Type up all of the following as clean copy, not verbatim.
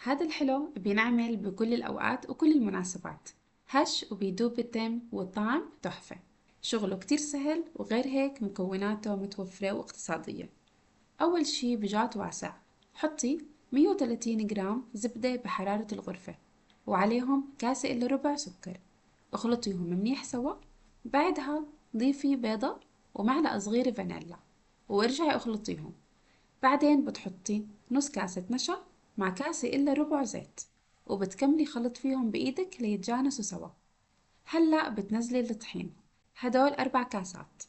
هذا الحلو بينعمل بكل الأوقات وكل المناسبات. هش وبيدوب بالتم والطعم تحفة. شغله كتير سهل وغير هيك مكوناته متوفرة واقتصادية. أول شي بجات واسع. حطي 130 جرام زبدة بحرارة الغرفة وعليهم كاسة إلا ربع سكر. اخلطيهم منيح سوا. بعدها ضيفي بيضة ومعلقة صغيرة فانيليا وارجعي اخلطيهم. بعدين بتحطي نص كاسة نشا مع كاسة إلا ربع زيت وبتكملي خلط فيهم بإيدك ليتجانسوا سوا. هلأ بتنزلي الطحين. هدول 4 كاسات.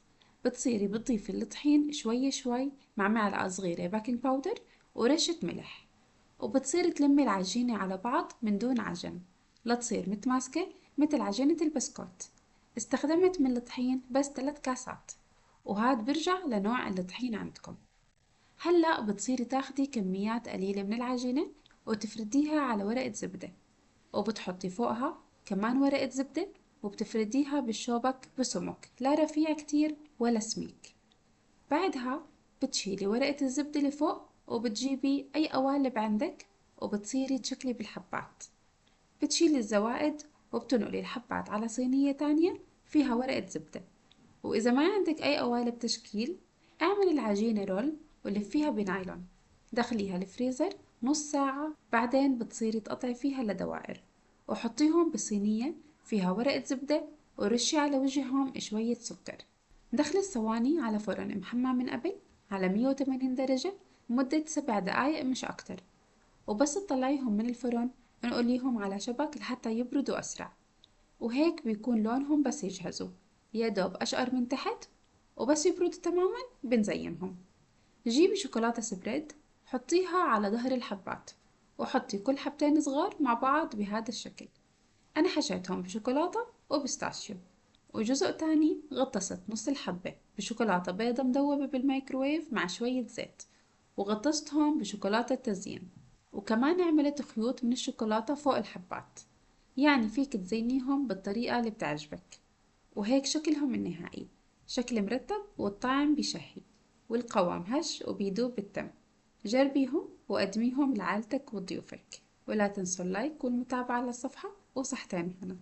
بتصيري بتضيفي الطحين شوي شوي مع معلقة صغيرة باكنج باودر ورشة ملح، وبتصيري تلمي العجينة على بعض من دون عجن لتصير متماسكة مثل عجينة البسكوت. استخدمت من الطحين بس 3 كاسات، وهاد برجع لنوع الطحين عندكم. هلأ بتصيري تاخدي كميات قليلة من العجينة وتفرديها على ورقة زبدة، وبتحطي فوقها كمان ورقة زبدة وبتفرديها بالشوبك بسمك لا رفيع كتير ولا سميك. بعدها بتشيلي ورقة الزبدة اللي فوق وبتجيبي أي قوالب عندك وبتصيري تشكلي بالحبات. بتشيلي الزوائد وبتنقلي الحبات على صينية تانية فيها ورقة زبدة. وإذا ما عندك أي قوالب تشكيل، اعملي العجينة رول ولفيها بنايلون. دخليها الفريزر نص ساعة، بعدين بتصيري تقطعي فيها لدوائر وحطيهم بصينية فيها ورقة زبدة ورشي على وجههم شوية سكر. دخلي الصواني على فرن محمى من قبل على 180 درجة مدة 7 دقايق مش أكتر، وبس تطلعيهم من الفرن انقليهم على شبك لحتى يبردوا أسرع. وهيك بيكون لونهم بس يجهزوا يا دوب أشقر من تحت، وبس يبردوا تماما بنزينهم. جيبي شوكولاتة سبريد، حطيها على ظهر الحبات وحطي كل حبتين صغار مع بعض بهذا الشكل. أنا حشيتهم بشوكولاتة وبستاشيو، وجزء تاني غطست نص الحبة بشوكولاتة بيضة مدوبة بالميكروويف مع شوية زيت، وغطستهم بشوكولاتة تزيين، وكمان عملت خيوط من الشوكولاتة فوق الحبات. يعني فيك تزينيهم بالطريقة اللي بتعجبك. وهيك شكلهم النهائي، شكل مرتب والطعم بيشهي والقوام هش وبيدوب بالتم. جربيهم وقدميهم لعائلتك وضيوفك، ولا تنسوا اللايك والمتابعة للصفحة، وصحتين هنا.